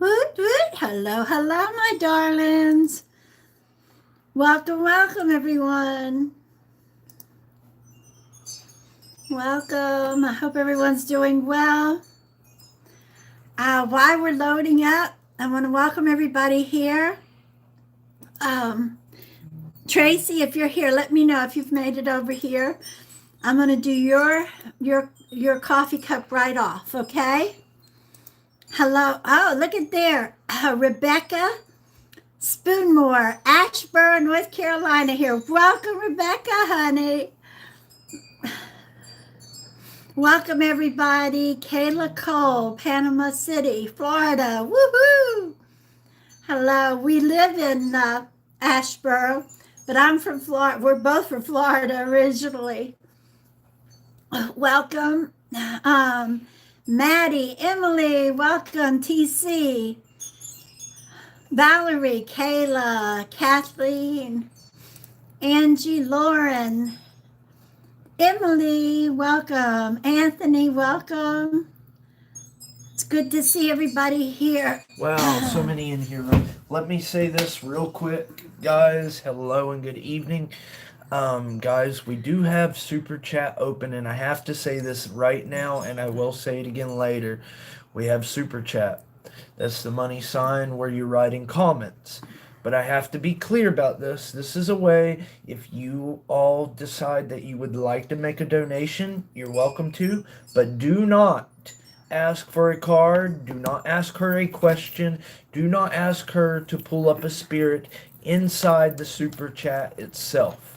Woot, woot. Hello, hello, my darlings. Welcome, welcome, everyone. Welcome. I hope everyone's doing well. While we're loading up, I want to welcome everybody here. Tracy, if you're here, let me know if you've made it over here. I'm going to do your coffee cup right off, okay? Hello. Oh, look at there. Rebecca Spoonmore, Ashburn, North Carolina here. Welcome, Rebecca, honey. Welcome, everybody. Kayla Cole, Panama City, Florida. Woohoo! Hello. We live in Ashburn, but I'm from Florida. We're both from Florida originally. Welcome. Maddie, Emily, welcome. TC, Valerie, Kayla, Kathleen, Angie, Lauren, Emily, welcome. Anthony, welcome. It's good to see everybody here. Wow, so many in here. Let me say this real quick, guys. Hello and good evening. Guys, we do have Super Chat open, and I have to say this right now, and I will say it again later. We have Super Chat. That's the money sign where you're writing comments. But I have to be clear about this. This is a way, if you all decide that you would like to make a donation, you're welcome to. But do not ask for a card. Do not ask her a question. Do not ask her to pull up a spirit inside the Super Chat itself.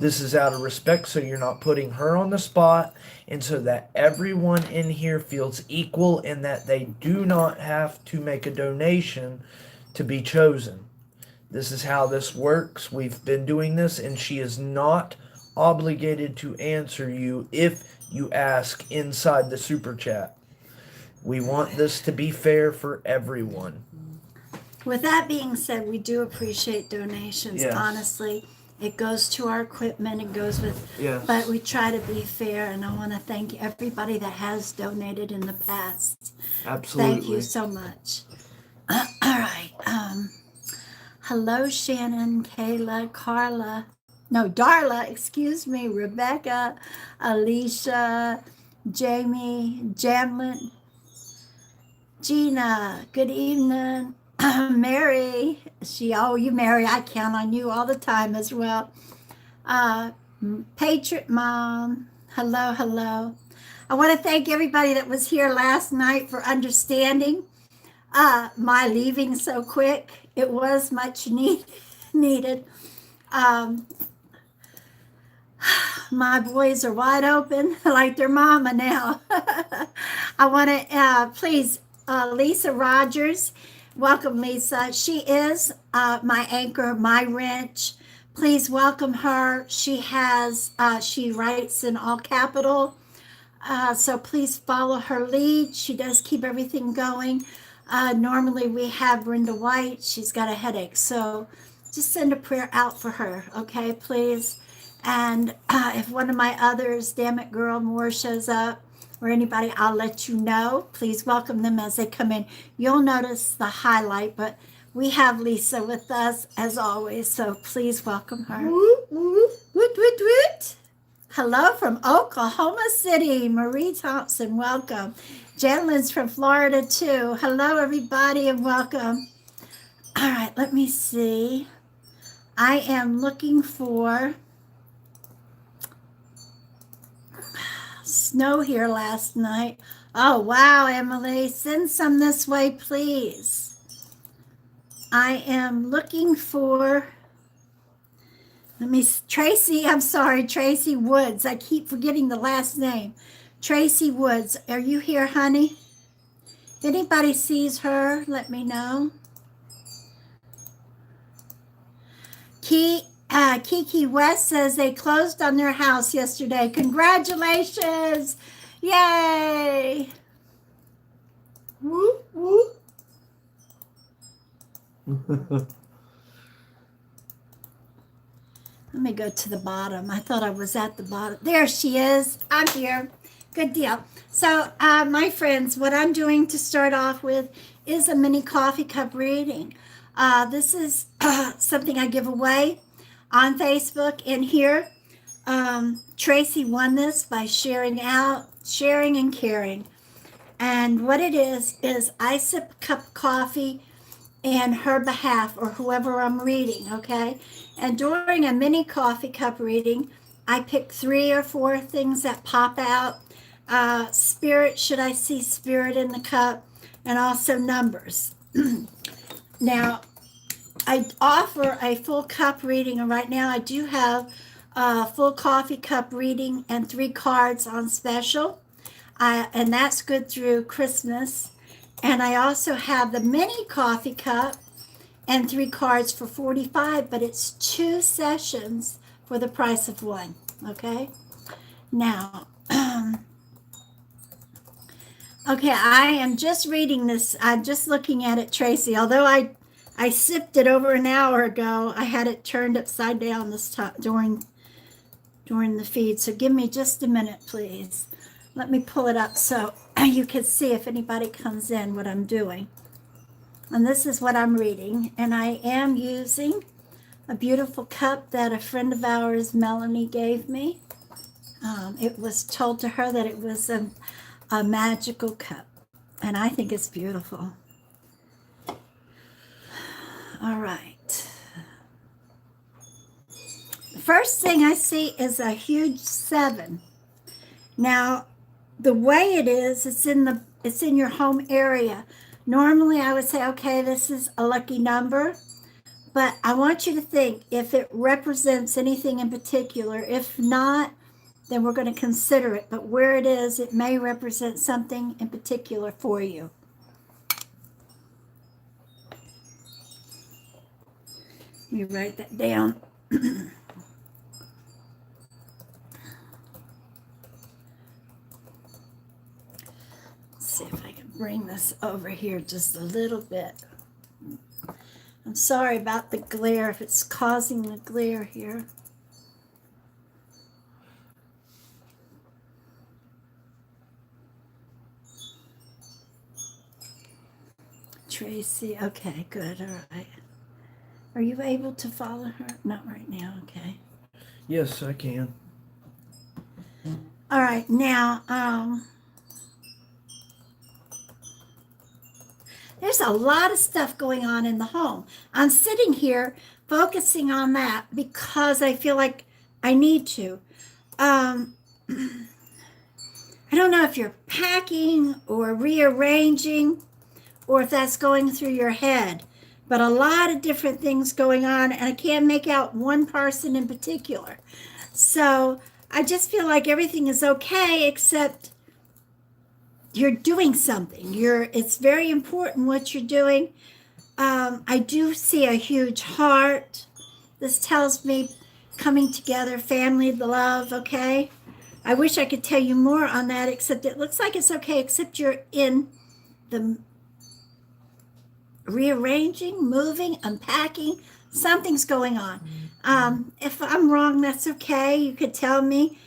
This is out of respect, so you're not putting her on the spot, and so that everyone in here feels equal and that they do not have to make a donation to be chosen. This is how this works. We've been doing this, and she is not obligated to answer you if you ask inside the Super Chat. We want this to be fair for everyone. With that being said, we do appreciate donations, Yes. Honestly. It goes to our equipment, it goes with, Yes. but we try to be fair, and I want to thank everybody that has donated in the past. Absolutely. Thank you so much. All right. Hello, Shannon, Kayla, Carla. No, Darla, excuse me, Rebecca, Alicia, Jamie, Jamlin, Gina, good evening. Mary, you Mary, I count on you all the time as well. Patriot Mom, hello, hello. I want to thank everybody that was here last night for understanding my leaving so quick. It was much needed. My boys are wide open like their mama now. I want to please, Lisa Rogers. Welcome, Lisa. She is my anchor, my wrench. Please welcome her. She writes in all capital. So please follow her lead. She does keep everything going. Normally we have Brenda White. She's got a headache. So just send a prayer out for her, okay, please. And if one of my others, damn it girl, more shows up, or anybody, I'll let you know. Please welcome them as they come in. You'll notice the highlight, but we have Lisa with us as always, so please welcome her. Woot, woot, woot, woot. Hello from Oklahoma City, Marie Thompson, welcome. Jenlen's from Florida too. Hello everybody and welcome. All right, let me see. I am looking for snow here last night. Oh, wow, Emily. Send some this way, please. I am looking for, Tracy, I'm sorry, Tracy Woods. I keep forgetting the last name. Tracy Woods, are you here, honey? If anybody sees her, let me know. Kiki West says they closed on their house yesterday. Congratulations! Yay! Woo, woo. Let me go to the bottom. I thought I was at the bottom. There she is. I'm here. Good deal. So, my friends, what I'm doing to start off with is a mini coffee cup reading. This is something I give away on Facebook and here. Tracy won this by sharing and caring. And what it is I sip a cup of coffee in her behalf or whoever I'm reading, okay? And during a mini coffee cup reading, I pick 3 or 4 things that pop out. Spirit, should I see spirit in the cup? And also numbers. Now, I offer a full cup reading, and right now I do have a full coffee cup reading and 3 cards on special. And that's good through Christmas. And I also have the mini coffee cup and 3 cards for 45, but it's 2 sessions for the price of 1. Okay. Now, okay, I am just reading this. I'm just looking at it, Tracy. Although I sipped it over an hour ago, I had it turned upside down this time during the feed. So give me just a minute, please. Let me pull it up so you can see if anybody comes in what I'm doing. And this is what I'm reading. And I am using a beautiful cup that a friend of ours, Melanie, gave me. It was told to her that it was a magical cup. And I think it's beautiful. All right. The first thing I see is a huge 7. Now, the way it is, it's in your home area. Normally I would say, okay, this is a lucky number, but I want you to think if it represents anything in particular. If not, then we're going to consider it. But where it is, it may represent something in particular for you. Let me write that down. See if I can bring this over here just a little bit. I'm sorry about the glare, if it's causing the glare here. Tracy, okay, good, all right. Are you able to follow her? Not right now, okay. Yes, I can. All right, now, there's a lot of stuff going on in the home. I'm sitting here focusing on that because I feel like I need to. I don't know if you're packing or rearranging or if that's going through your head, but a lot of different things going on, and I can't make out one person in particular. So I just feel like everything is okay except you're doing something. It's very important what you're doing. I do see a huge heart. This tells me coming together, family, love, okay? I wish I could tell you more on that, except it looks like it's okay, except you're in the rearranging, moving, unpacking. Something's going on. If I'm wrong, that's okay. You could tell me.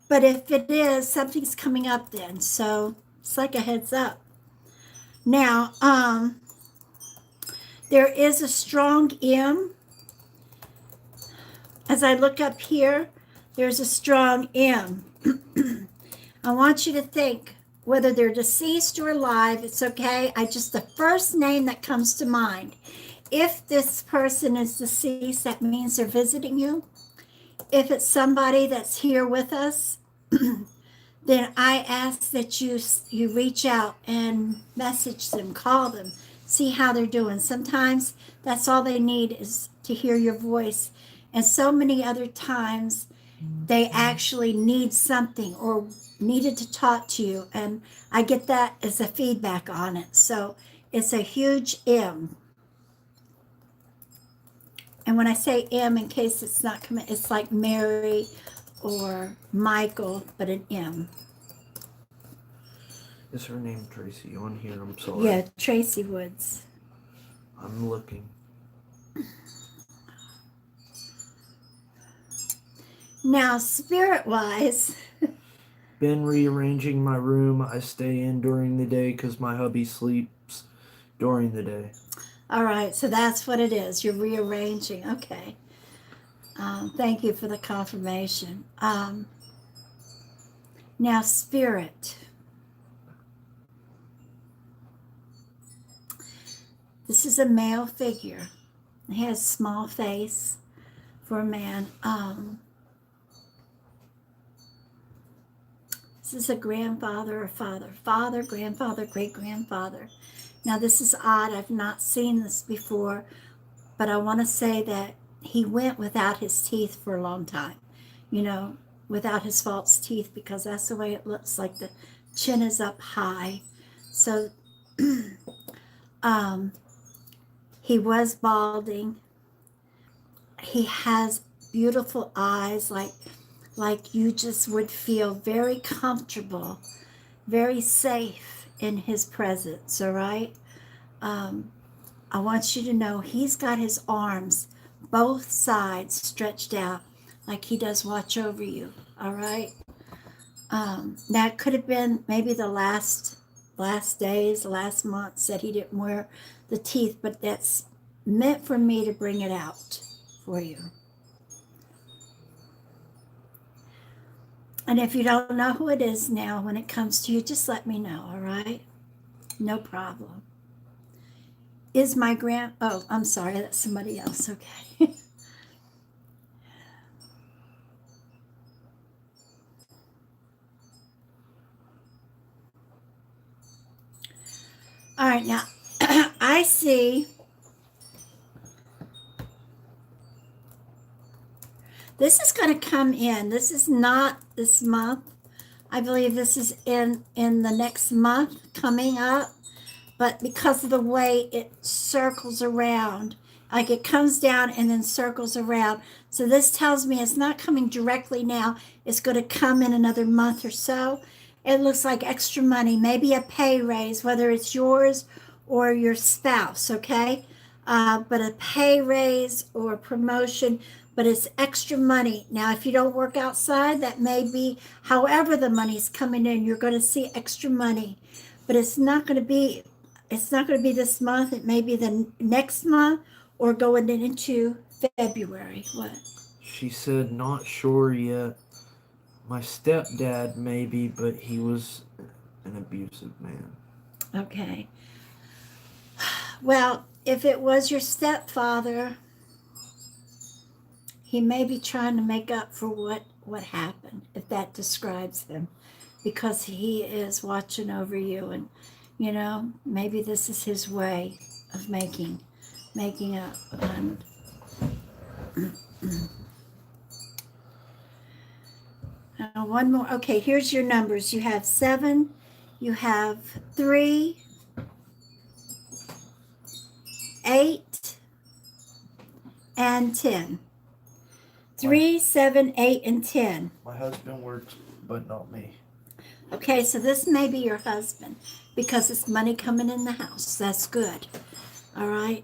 But if it is, something's coming up then. So it's like a heads up. Now, there is a strong M. As I look up here, there's a strong M. I want you to think whether they're deceased or alive, it's okay. The first name that comes to mind. If this person is deceased, that means they're visiting you. If it's somebody that's here with us, then I ask that you reach out and message them, call them, see how they're doing. Sometimes that's all they need is to hear your voice. And so many other times they actually need something or needed to talk to you. And I get that as a feedback on it. So it's a huge M. And when I say M, in case it's not coming, it's like Mary or Michael, but an M. Is her name Tracy on here? I'm sorry. Yeah, Tracy Woods. I'm looking. Now, spirit-wise, been rearranging my room. I stay in during the day because my hubby sleeps during the day. All right, so that's what it is. You're rearranging. Okay. Thank you for the confirmation. Now, spirit. This is a male figure. He has a small face for a man. This is a grandfather or father, grandfather, great grandfather. Now, this is odd. I've not seen this before, but I want to say that he went without his teeth for a long time, without his false teeth, because that's the way it looks, like the chin is up high. So he was balding. He has beautiful eyes, like you just would feel very comfortable, very safe in his presence. All right. I want you to know he's got his arms both sides stretched out like he does watch over you. All right. Now it could have been maybe the last days, last months that he didn't wear the teeth, but that's meant for me to bring it out for you. And if you don't know who it is now, when it comes to you, just let me know. All right. No problem. Is my oh, I'm sorry, that's somebody else. Okay. All right, now I see this is going to come in. This is not this month. I believe this is in the next month coming up. But because of the way it circles around, like it comes down and then circles around. So this tells me it's not coming directly now. It's going to come in another month or so. It looks like extra money, maybe a pay raise, whether it's yours or your spouse, okay? But a pay raise or a promotion, but it's extra money. Now, if you don't work outside, that may be however the money's coming in, you're going to see extra money. But it's not going to be this month. It may be the next month or going into February. What? She said, not sure yet. My stepdad, maybe, but he was an abusive man. Okay. Well, if it was your stepfather, he may be trying to make up for what happened, if that describes him, because he is watching over you, and maybe this is his way of making up. And one more. Okay, here's your numbers. You have 7, you have 3, 8, and 10. 3, 7, 8, and 10. My husband works, but not me. Okay, so this may be your husband because it's money coming in the house. That's good. All right.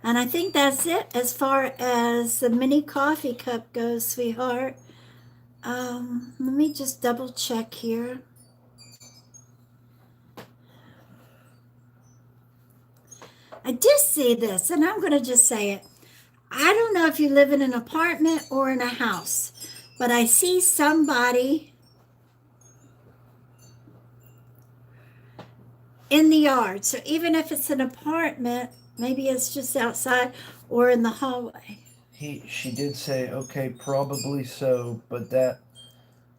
And I think that's it as far as the mini coffee cup goes, sweetheart. Let me just double check here. I did see this, and I'm going to just say it. I don't know if you live in an apartment or in a house, but I see somebody in the yard. So even if it's an apartment, maybe it's just outside or in the hallway. She did say, okay, probably so, but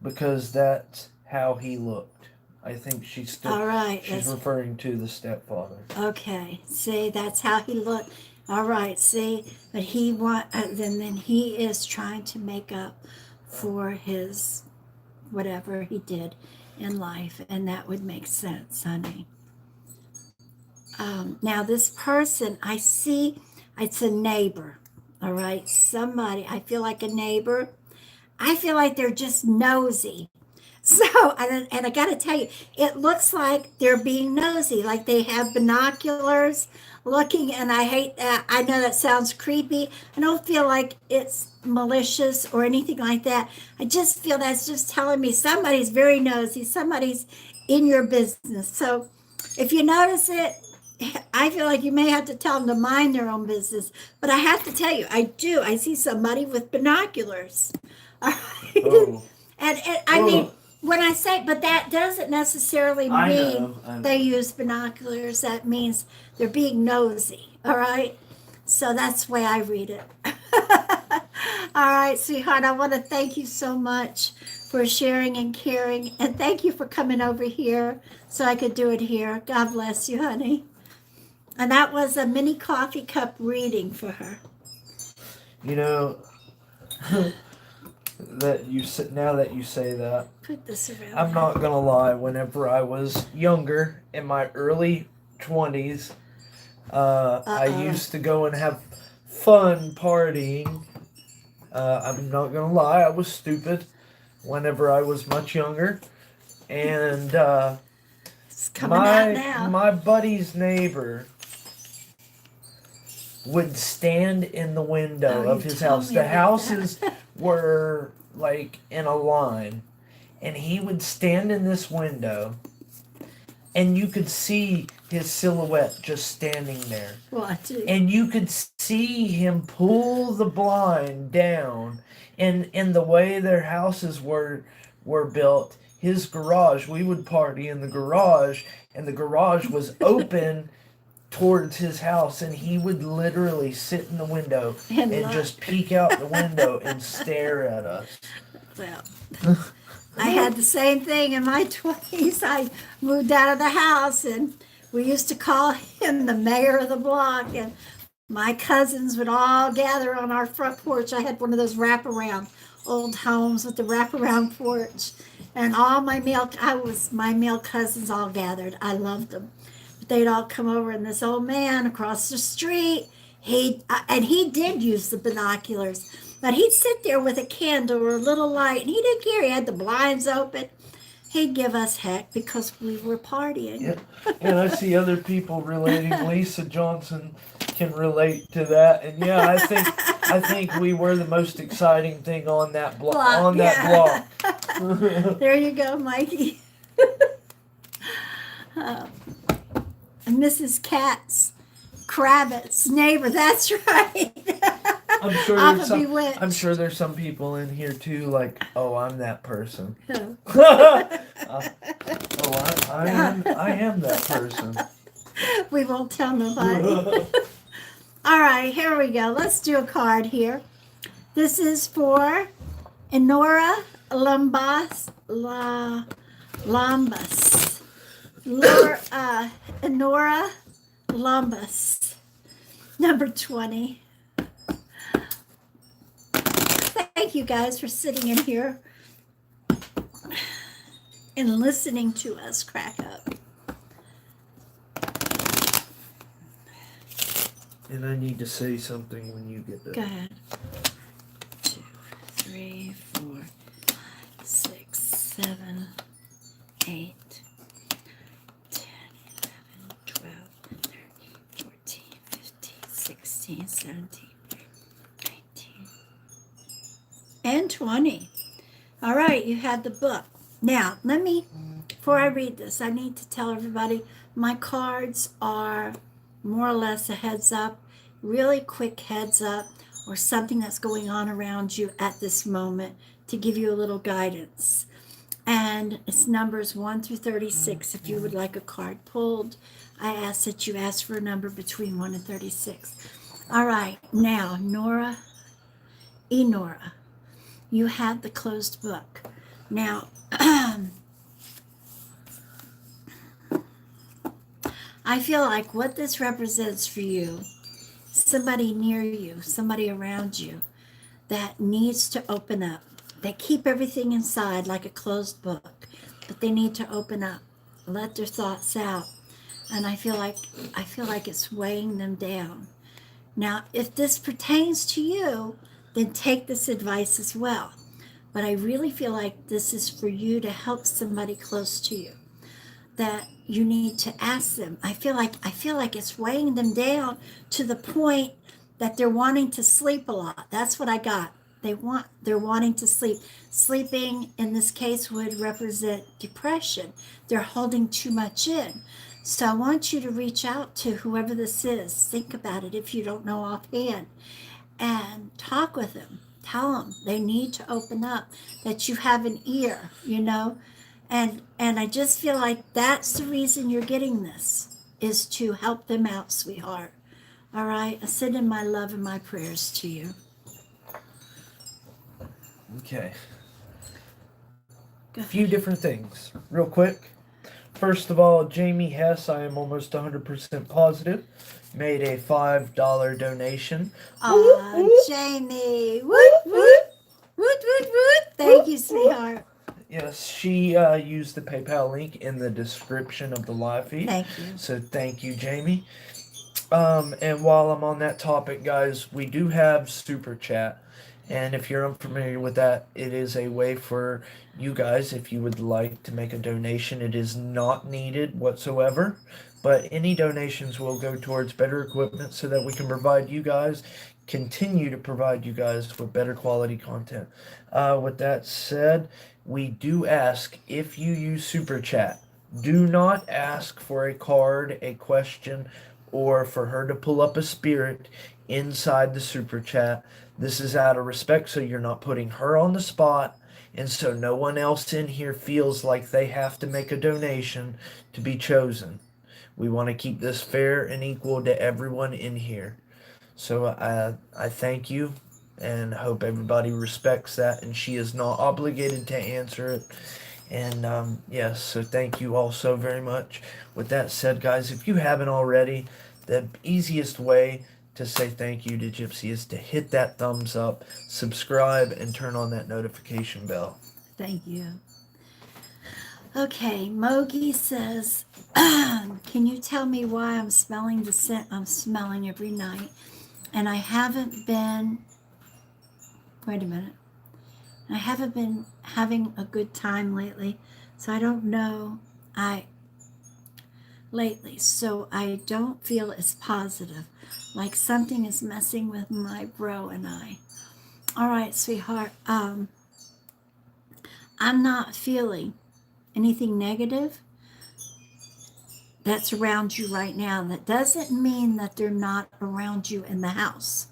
because that's how he looked. I think she's still. All right. She's referring to the stepfather. Okay. See, that's how he looked. All right. See, but then he is trying to make up for his whatever he did in life, and that would make sense, honey. Now this person, I see, it's a neighbor. All right, somebody. I feel like a neighbor. I feel like they're just nosy. So, and I got to tell you, it looks like they're being nosy, like they have binoculars looking, and I hate that. I know that sounds creepy. I don't feel like it's malicious or anything like that. I just feel that's just telling me somebody's very nosy, somebody's in your business. So, if you notice it, I feel like you may have to tell them to mind their own business. But I have to tell you, I do. I see somebody with binoculars. All right. Oh, And I mean, oh, when I say, but that doesn't necessarily I mean know, I they know. use binoculars. That means they're being nosy. All right. So that's the way I read it. All right, sweetheart. I want to thank you so much for sharing and caring. And thank you for coming over here so I could do it here. God bless you, honey. And that was a mini coffee cup reading for her. You know, that you now that you say that, Put this around I'm her. not gonna lie. Whenever I was younger, in my early 20s, I Uh-oh. used to go and have fun partying. I'm not gonna lie, I was stupid whenever I was much younger, and It's coming out my now. my buddy's neighbor would stand in the Oh, window you of his told house. me The about houses that. were like in a line, and he would stand in this window, and you could see his silhouette just standing there. What? And you could see him pull the blind down. And in the way their houses were built, his garage, we would party in the garage, and the garage was open towards his house, and he would literally sit in the window And and look. just peek out the window and stare at us. Well, I had the same thing in my 20s. I moved out of the house and we used to call him the mayor of the block. And my cousins would all gather on our front porch. I had one of those wraparound old homes with the wraparound porch. And all my male cousins all gathered. I loved them. But they'd all come over, and this old man across the street, and he did use the binoculars, but he'd sit there with a candle or a little light, and he didn't care. He had the blinds open. He'd give us heck because we were partying. Yeah, and I see other people relating. Lisa Johnson can relate to that, and yeah, I think we were the most exciting thing on that block. On that Yeah. block. There you go, Mikey. Uh, and Mrs. Katz, Kravitz, neighbor. That's right. I'm sure Off there's of some. Bewitched. I'm sure there's some people in here too. Like, oh, I'm that person. Oh. I am that person. We won't tell nobody. All right, here we go. Let's do a card here. This is for Enora Lombas. Lombas. Enora Lombas. Number 20. Thank you guys for sitting in here and listening to us crack up. And I need to say something when you get Go there. ahead. 2, 3, 4, 5, 6, 7, 8, 10, 11, 12, 13, 14, 15, 16, 17, 19, and 20. All right, you have the book. Now, before I read this, I need to tell everybody my cards are more or less a heads up, really quick heads up, or something that's going on around you at this moment to give you a little guidance. And it's numbers 1 through 36. If you would like a card pulled, I ask that you ask for a number between 1 and 36. All right, now, Enora, you have the closed book. Now, I feel like what this represents for you, somebody near you, somebody around you that needs to open up. They keep everything inside like a closed book, but they need to open up, let their thoughts out. And I feel like it's weighing them down. Now, if this pertains to you, then take this advice as well. but I really feel like this is for you to help somebody close to you, that you need to ask them. I feel like it's weighing them down to the point that they're wanting to sleep a lot. That's what I got. They're wanting to sleep. Sleeping in this case would represent depression. They're holding too much in. So I want you to reach out to whoever this is. Think about it if you don't know offhand, and talk with them. Tell them they need to open up, that you have an ear, and I just feel like that's the reason you're getting this, is to help them out, sweetheart. All right, I send in my love and my prayers to you. Okay. Go A few ahead. different things, real quick. First of all, Jamie Hess, I am almost 100% positive, made a $5 donation. Jamie, woot woot woot woot woot. Thank you, sweetheart. Yes, she used the PayPal link in the description of the live feed. Thank you. So thank you, Jamie. And while I'm on that topic, guys, we do have Super Chat. And if you're unfamiliar with that, it is a way for you guys, if you would like to make a donation. It is not needed whatsoever, but any donations will go towards better equipment so that we can continue to provide you guys with better quality content. With that said, we do ask, if you use Super Chat, do not ask for a card, a question, or for her to pull up a spirit inside the Super Chat. This is out of respect, so you're not putting her on the spot, and so no one else in here feels like they have to make a donation to be chosen. We want to keep this fair and equal to everyone in here. So I thank you and hope everybody respects that, and she is not obligated to answer it. And yes, so thank you all so very much. With that said, guys, if you haven't already, the easiest way to say thank you to Gypsy is to hit that thumbs up, subscribe, and turn on that notification bell. Thank you. Okay, Mogi says, can you tell me why I'm smelling the scent I'm smelling every night? And I haven't been, wait a minute, I haven't been having a good time lately, so I don't know, so I don't feel as positive, like something is messing with my bro and I. All right, sweetheart, I'm not feeling anything negative that's around you right now. That doesn't mean that they're not around you in the house.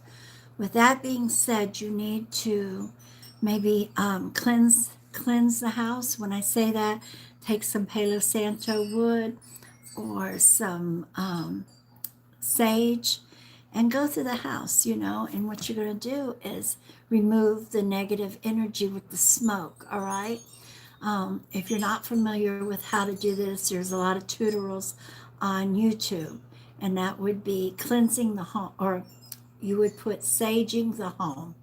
With that being said, you need to maybe cleanse the house. When I say that, take some Palo Santo wood or some sage and go through the house, and what you're going to do is remove the negative energy with the smoke. All right. If you're not familiar with how to do this, there's a lot of tutorials on YouTube, and that would be cleansing the home, or you would put saging the home.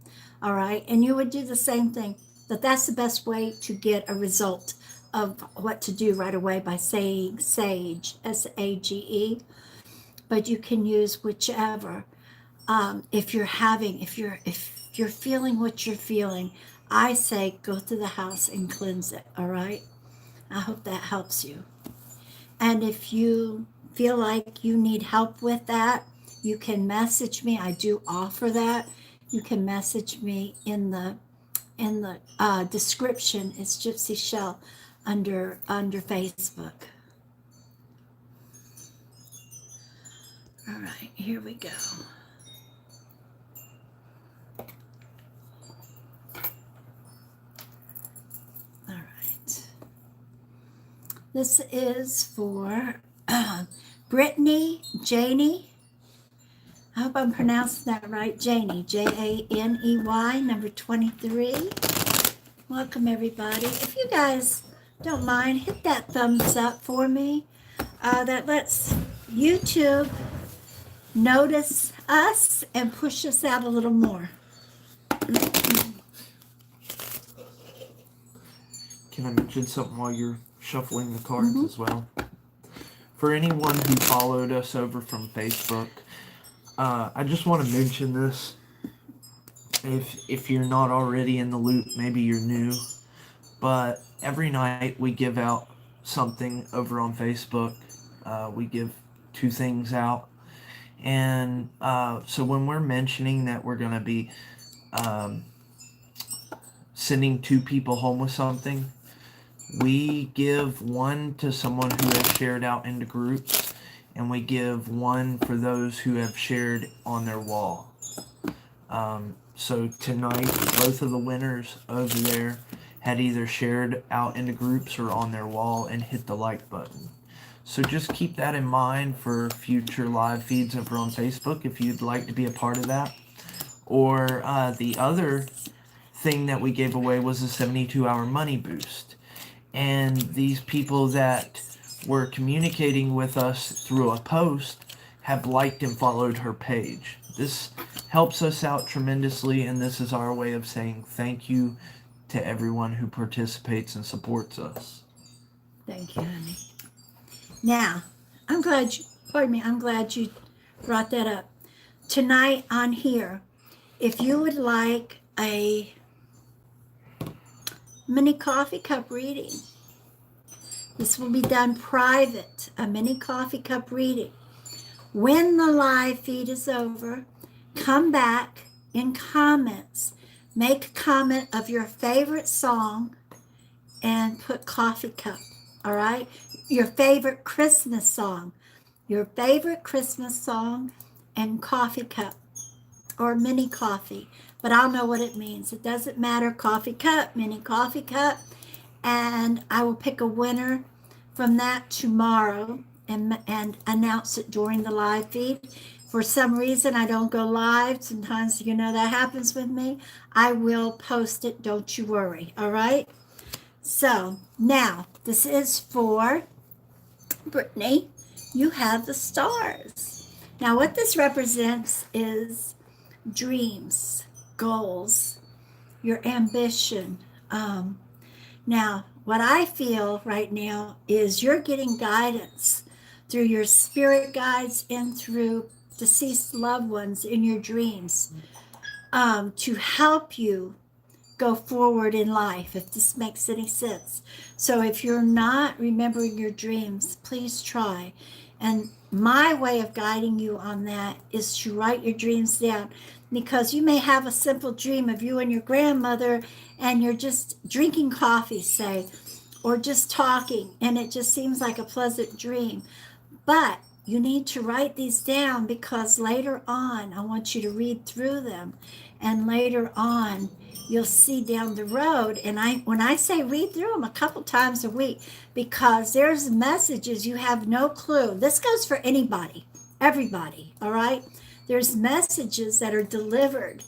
All right, and you would do the same thing, but that's the best way to get a result of what to do right away, by saying sage, SAGE. But you can use whichever. If you're feeling what you're feeling, I say go through the house and cleanse it. All right, I hope that helps you. And if you feel like you need help with that, you can message me. I do offer that. You can message me in the description. It's Gypsy Shell under Facebook. All right, here we go. All right. This is for Brittany Janey. I hope I'm pronouncing that right. Janey, Janey, number 23. Welcome, everybody. If you guys don't mind, hit that thumbs up for me. That lets YouTube notice us and push us out a little more. Can I mention something while you're shuffling the cards as well? For anyone who followed us over from Facebook, I just want to mention this. if you're not already in the loop, maybe you're new, but every night we give out something over on Facebook. We give two things out, and so when we're mentioning that we're going to be um, sending two people home with something, we give one to someone who has shared out into groups, and we give one for those who have shared on their wall. So tonight, both of the winners over there had either shared out into groups or on their wall and hit the like button. So just keep that in mind for future live feeds over on Facebook if you'd like to be a part of that. Or the other thing that we gave away was a 72-hour money boost. And these people that were communicating with us through a post have liked and followed her page. This helps us out tremendously, and this is our way of saying thank you to everyone who participates and supports us. Thank you, honey. Now, I'm glad you brought that up. Tonight on here, if you would like a mini coffee cup reading, this will be done private, a mini coffee cup reading. When the live feed is over, come back in comments, make a comment of your favorite song and put coffee cup, all right? Your favorite Christmas song and coffee cup or mini coffee, but I'll know what it means. It doesn't matter, coffee cup, mini coffee cup, and I will pick a winner from that tomorrow and announce it during the live feed. For some reason, I don't go live. Sometimes, that happens with me. I will post it. Don't you worry. All right. So now this is for Brittany. You have the stars. Now, what this represents is dreams, goals, your ambition. Now, what I feel right now is you're getting guidance through your spirit guides and through deceased loved ones in your dreams to help you go forward in life, if this makes any sense. So if you're not remembering your dreams, please try. And my way of guiding you on that is to write your dreams down, because you may have a simple dream of you and your grandmother and you're just drinking coffee, say, or just talking, and it just seems like a pleasant dream. But you need to write these down, because later on, I want you to read through them, and later on, you'll see down the road. And when I say read through them a couple times a week, because there's messages you have no clue. This goes for anybody, everybody, all right? There's messages that are delivered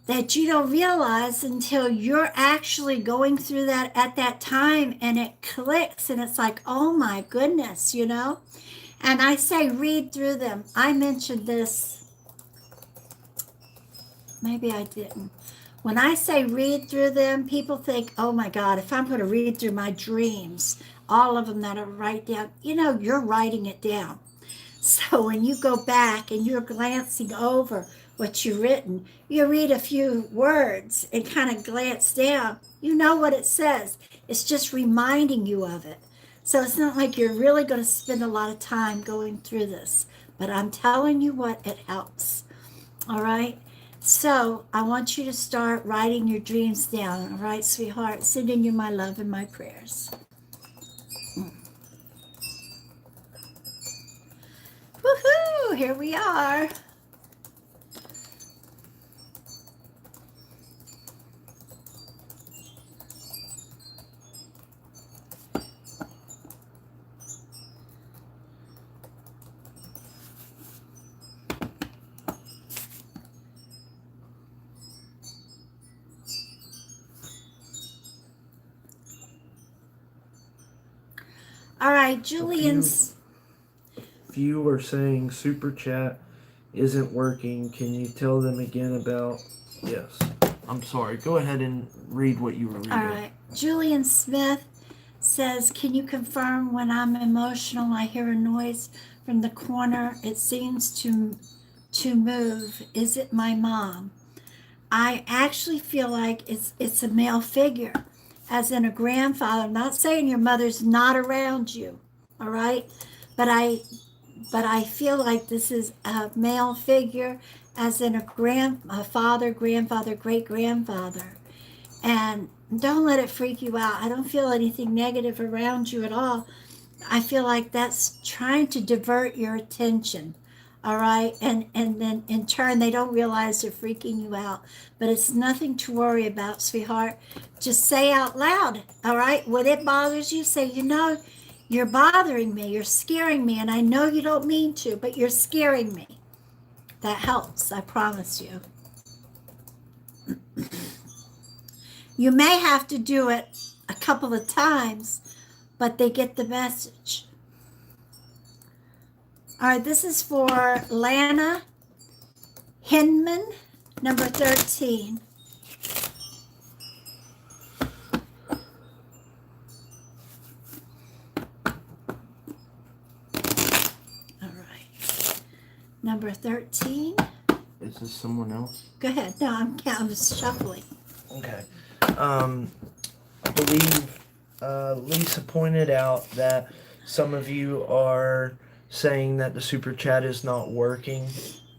that you don't realize until you're actually going through that at that time, and it clicks, and it's like, oh my goodness, And I say read through them. I mentioned this, maybe I didn't. When I say read through them, people think, oh my God, if I'm going to read through my dreams, all of them that I write down, you're writing it down. So when you go back and you're glancing over what you've written, you read a few words and kind of glance down, you know what it says. It's just reminding you of it. So it's not like you're really going to spend a lot of time going through this, but I'm telling you what, it helps. All right. So I want you to start writing your dreams down. All right, sweetheart, sending you my love and my prayers. Woohoo, here we are. All right, Julian's. If you were saying super chat isn't working, can you tell them again about? Yes. I'm sorry. Go ahead and read what you were reading. All right. Julian Smith says, can you confirm when I'm emotional, I hear a noise from the corner? It seems to move. Is it my mom? I actually feel like it's a male figure, as in a grandfather. I'm not saying your mother's not around you, all right, but I feel like this is a male figure, as in a father, grandfather, great grandfather. And don't let it freak you out. I don't feel anything negative around you at all. I feel like that's trying to divert your attention. All right. And then in turn they don't realize they're freaking you out. But it's nothing to worry about, sweetheart. Just say out loud. All right. When it bothers you, say, you're bothering me. You're scaring me. And I know you don't mean to, but you're scaring me. That helps, I promise you. You may have to do it a couple of times, but they get the message. All right, this is for Lana Hinman, number 13. All right, number 13. Is this someone else? Go ahead. No, I'm shuffling. Okay. I believe Lisa pointed out that some of you are saying that the super chat is not working.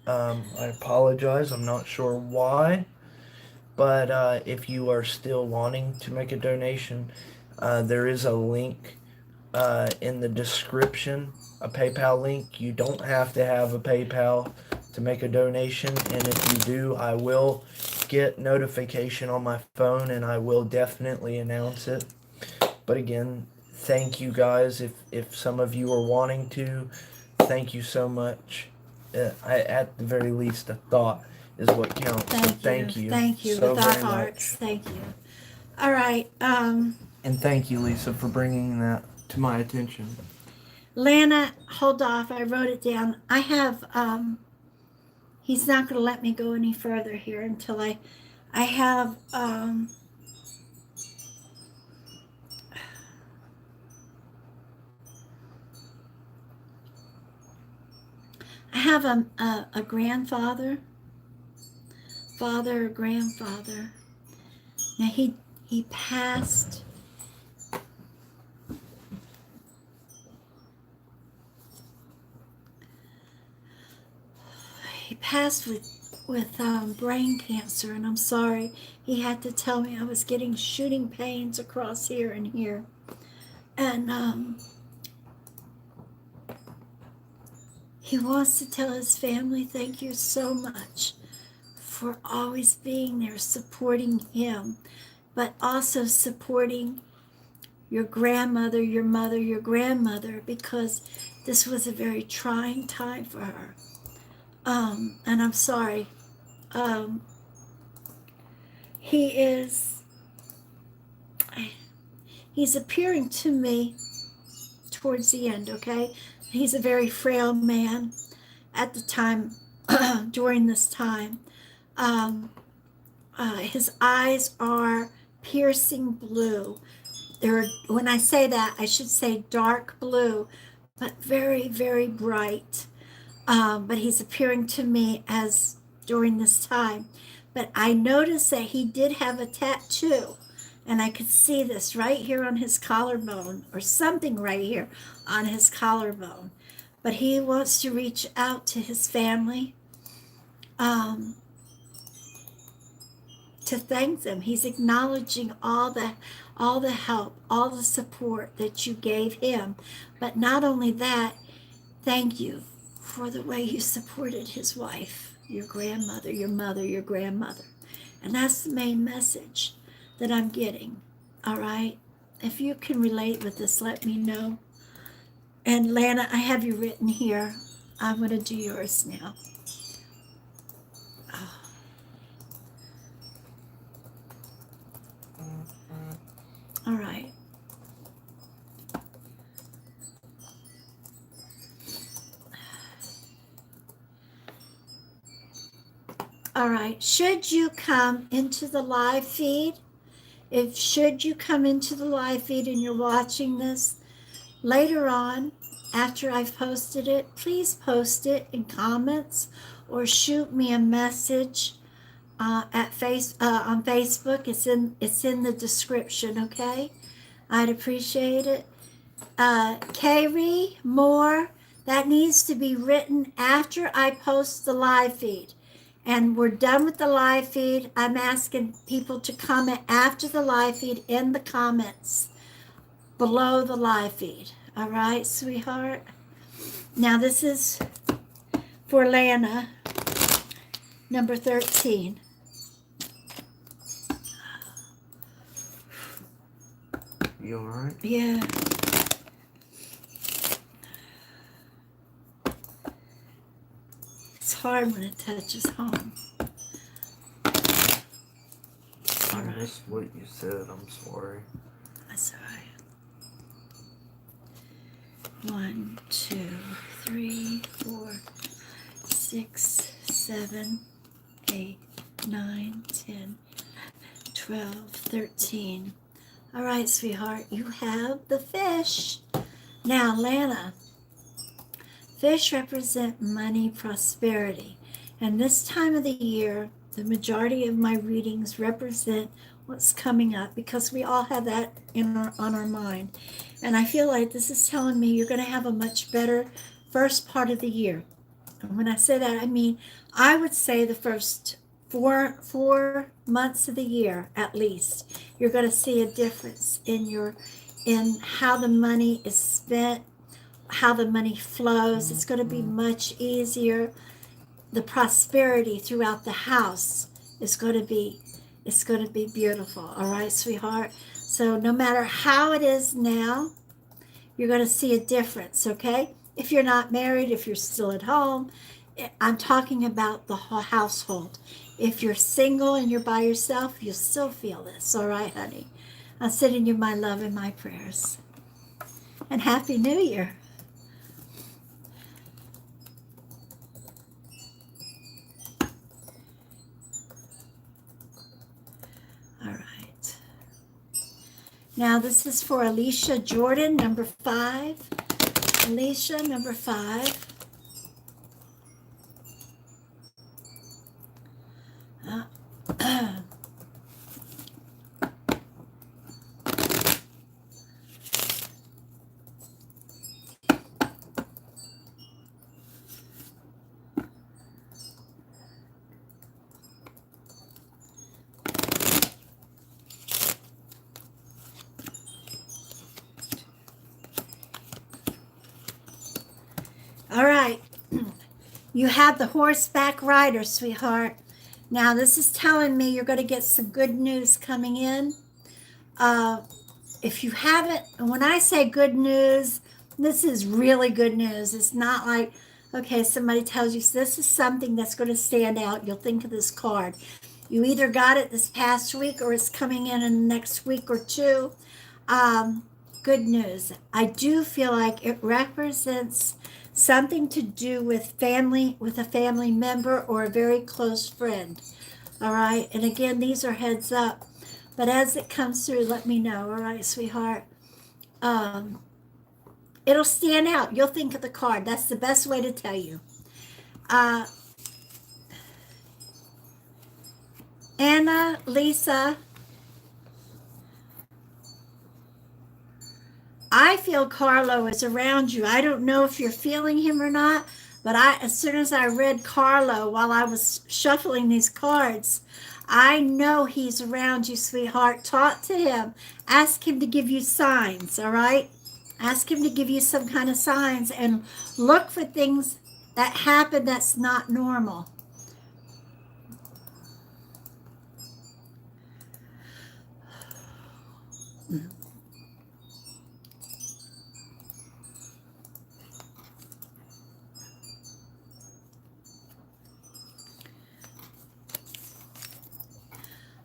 I apologize. I'm not sure why. But if you are still wanting to make a donation, there is a link in the description, a PayPal link. You don't have to have a PayPal to make a donation. And if you do, I will get notification on my phone and I will definitely announce it. But again, thank you guys. If some of you are wanting to, thank you so much. At the very least, a thought is what counts. Thank you. Thank you so with our very hearts. much. Thank you. All right. And thank you, Lisa, for bringing that to my attention. Lana, hold off. I wrote it down. I have, he's not going to let me go any further here until I have, I have a grandfather, father or grandfather. Now he passed. He passed with brain cancer, and I'm sorry. He had to tell me I was getting shooting pains across here and here, and he wants to tell his family thank you so much for always being there, supporting him, but also supporting your grandmother, your mother, your grandmother, because this was a very trying time for her. And I'm sorry. He's appearing to me towards the end, okay? He's a very frail man at the time, during this time. His eyes are piercing blue. When I say that, I should say dark blue, but very, very bright. But he's appearing to me as during this time. But I noticed that he did have a tattoo, and I could see this right here on his collarbone, or something right here on his collarbone. But he wants to reach out to his family, to thank them. He's acknowledging all the help, all the support that you gave him. But not only that, thank you for the way you supported his wife, your grandmother, your mother, your grandmother. And that's the main message that I'm getting. All right? If you can relate with this, let me know. And Lana, I have you written here. I'm going to do yours now. Oh. All right. All right. Should you come into the live feed, should you come into the live feed and you're watching this later on, after I've posted it, please post it in comments or shoot me a message on Facebook. It's in the description. Okay, I'd appreciate it. Kaylee Moore, that needs to be written after I post the live feed. And we're done with the live feed. I'm asking people to comment after the live feed in the comments below the live feed. All right, sweetheart? Now this is for Lana, number 13. You all right? Yeah. It's hard when it touches home. I missed what you said. I'm sorry. That's all right. 1, 2, 3, 4, 6, 7, 8, 9, 10, 12, 13. All right, sweetheart, you have the fish. Now, Lana, fish represent money, prosperity. And this time of the year, the majority of my readings represent what's coming up because we all have that on our mind. And I feel like this is telling me you're going to have a much better first part of the year. And when I say that, I mean, I would say the first four months of the year at least, you're going to see a difference in how the money is spent, how the money flows. It's going to be much easier. The prosperity throughout the house is going to be beautiful. All right, sweetheart? So no matter how it is now, you're going to see a difference, okay? If you're not married, if you're still at home, I'm talking about the whole household. If you're single and you're by yourself, you'll still feel this, all right, honey? I'm sending you my love and my prayers. And Happy New Year. All right. Now this is for Alicia Jordan, number 5. Alicia, number 5. All right. You have the horseback rider, sweetheart. Now, this is telling me you're going to get some good news coming in. If you haven't, when I say good news, this is really good news. It's not like, okay, somebody tells you this is something that's going to stand out. You'll think of this card. You either got it this past week or it's coming in the next week or two. Good news. I do feel like it represents something to do with a family member or a very close friend. All right. And again, these are heads up. But as it comes through, let me know. All right, sweetheart. It'll stand out. You'll think of the card. That's the best way to tell you. Anna, Lisa, I feel Carlo is around you. I don't know if you're feeling him or not, but as soon as I read Carlo while I was shuffling these cards, I know he's around you, sweetheart. Talk to him. Ask him to give you signs, all right? Ask him to give you some kind of signs and look for things that happen that's not normal.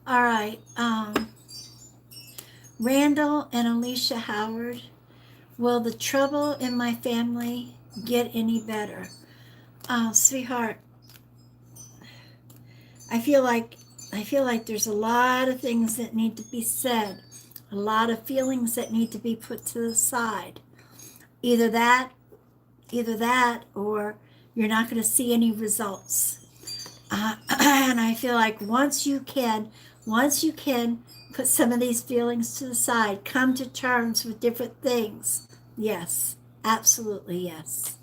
All right. Randall and Alicia Howard, will the trouble in my family get any better? Sweetheart, I feel like there's a lot of things that need to be said, a lot of feelings that need to be put to the side. Either that, or you're not going to see any results. And I feel like once you can put some of these feelings to the side, come to terms with different things. Yes, absolutely, yes.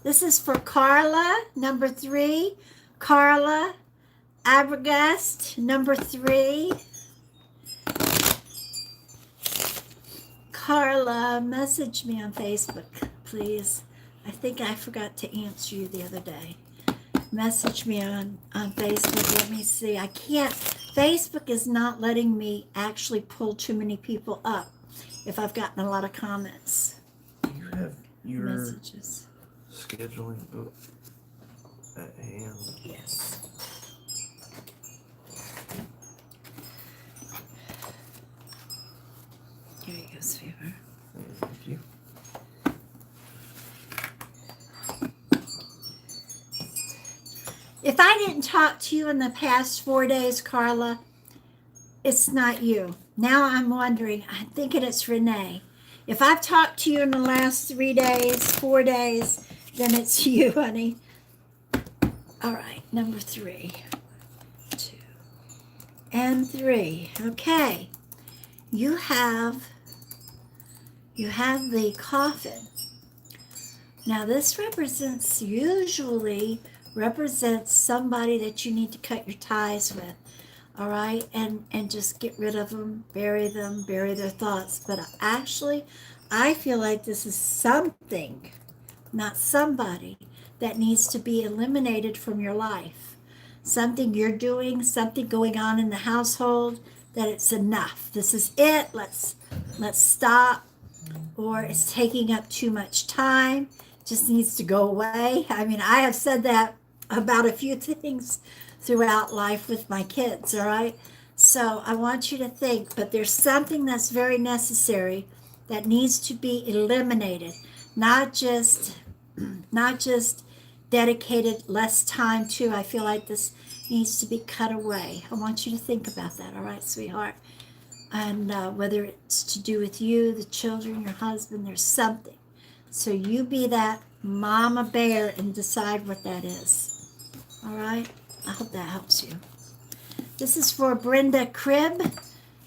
This is for Carla, number 3. Carla Abergast, number 3. Carla, message me on Facebook, please. I think I forgot to answer you the other day. Message me on Facebook. Let me see. I can't. Facebook is not letting me actually pull too many people up if I've gotten a lot of comments. Do you have your Messages. scheduling book at hand? Yes. Here you go, sweetheart. Thank you. If I didn't talk to you in the past 4 days, Carla, it's not you. Now I'm wondering, I'm thinking it's Renee. If I've talked to you in the last 3 days, 4 days, then it's you, honey. All right, number 3, 2, and 3. Okay, you have the coffin. Now this usually represents somebody that you need to cut your ties with. All right, and just get rid of them, bury their thoughts. But actually, I feel like this is something, not somebody, that needs to be eliminated from your life. Something you're doing, something going on in the household, that it's enough. This is it. Let's stop. Or it's taking up too much time. Just needs to go away. I mean, I have said that about a few things throughout life with my kids, all right? So I want you to think, but there's something that's very necessary that needs to be eliminated, not just dedicated less time to. I feel like this needs to be cut away. I want you to think about that, all right, sweetheart? And whether it's to do with you, the children, your husband, there's something. So you be that mama bear and decide what that is. All right? I hope that helps you. This is for Brenda Cribb,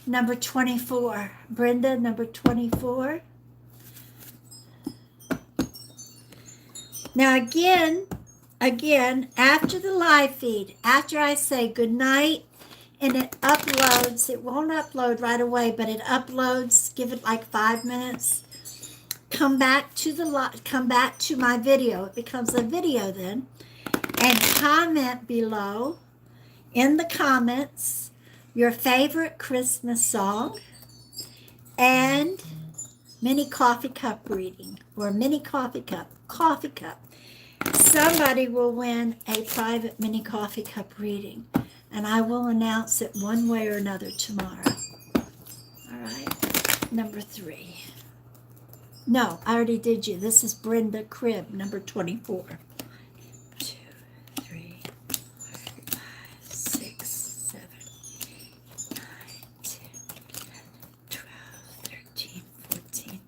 number 24. Brenda, number 24. Now again, after the live feed, after I say good night and it uploads, it won't upload right away, but it uploads, give it like 5 minutes. Come back to my video. It becomes a video then. And comment below in the comments your favorite Christmas song and mini coffee cup reading, or mini coffee cup. Somebody will win a private mini coffee cup reading, and I will announce it one way or another tomorrow. All right, number 3. No, I already did you. This is Brenda Cribb, number 24. 2, 3, 4, 5, 6, 7, 8, 9, 10, 11, 12, 13, 14,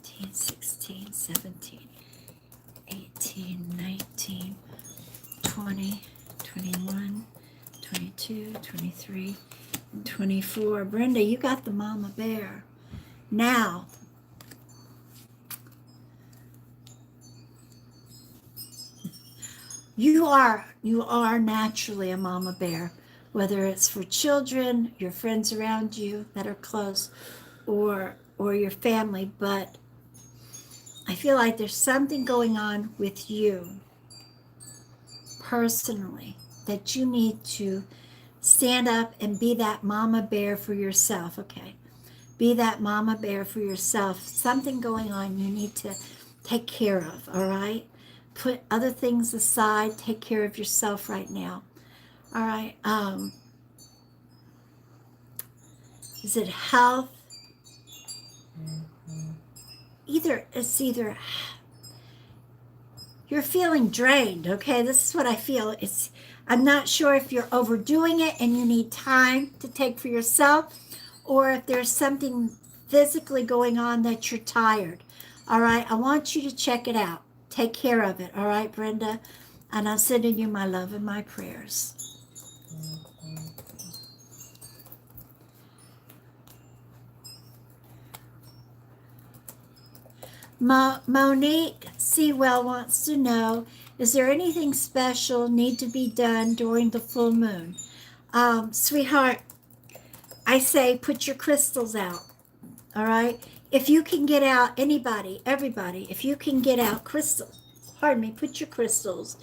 15, 16, 17, 18, 19, 20, 21, 22, 23, and 24. Brenda, you got the mama bear. Now, you are naturally a mama bear, whether it's for children, your friends around you that are close, or your family. But I feel like there's something going on with you personally that you need to stand up and be that mama bear for yourself. Okay, be that mama bear for yourself. Something going on you need to take care of. All right, put other things aside, take care of yourself right now. All right, is it health? It's either you're feeling drained. Okay, this is what I feel. I'm not sure if you're overdoing it and you need time to take for yourself, or if there's something physically going on that you're tired. All right. I want you to check it out. Take care of it. All right, Brenda. And I'm sending you my love and my prayers. Monique Sewell wants to know, is there anything special need to be done during the full moon? Sweetheart, I say put your crystals out. All right. If you can get out, anybody, everybody, if you can get out crystals, put your crystals,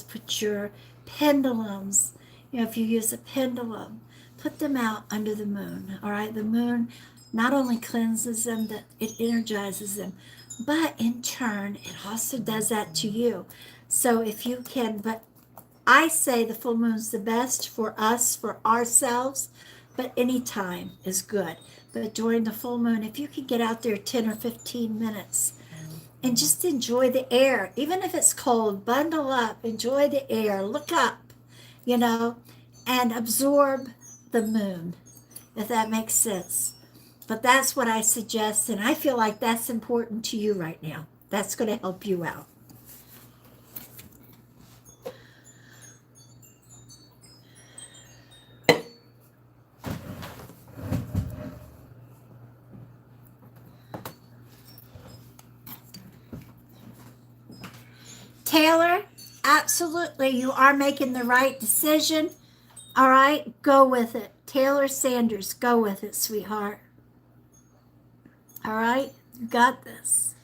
put your pendulums, if you use a pendulum, put them out under the moon. All right. The moon not only cleanses them, that it energizes them, but in turn, it also does that to you. So if you can, but I say the full moon's the best for us, for ourselves, but any time is good. But during the full moon, if you could get out there 10 or 15 minutes and just enjoy the air, even if it's cold, bundle up, enjoy the air, look up, and absorb the moon, if that makes sense. But that's what I suggest, and I feel like that's important to you right now. That's going to help you out. Taylor, absolutely, you are making the right decision. All right, go with it. Taylor Sanders, go with it, sweetheart. All right, you got this.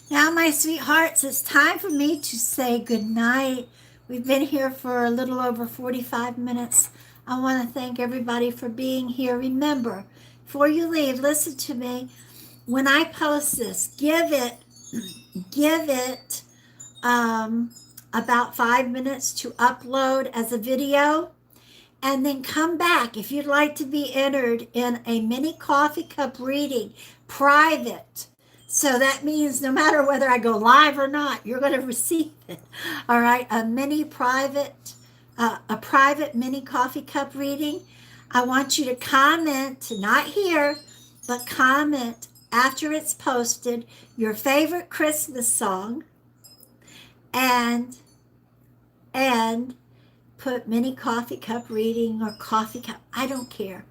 Now, my sweethearts, it's time for me to say good night. We've been here for a little over 45 minutes. I want to thank everybody for being here. Remember, before you leave, listen to me. When I post this, give it about 5 minutes to upload as a video, and then come back if you'd like to be entered in a mini coffee cup reading, private. So that means no matter whether I go live or not, you're going to receive it. All right, a private mini coffee cup reading. I want you to comment, not here, but comment after it's posted, your favorite Christmas song, and put mini coffee cup reading or coffee cup. I don't care,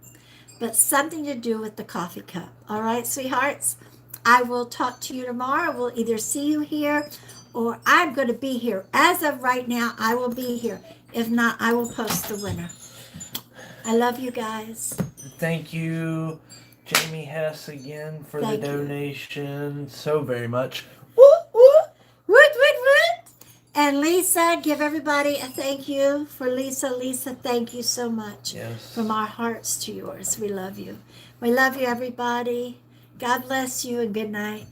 but something to do with the coffee cup. All right, sweethearts. I will talk to you tomorrow. We'll either see you here or I'm going to be here. As of right now, I will be here. If not, I will post the winner. I love you guys. Thank you, Jamie Hess, again for the donation so very much. And Lisa, give everybody a thank you for Lisa. Lisa, thank you so much. Yes. From our hearts to yours. We love you. We love you, everybody. God bless you and good night.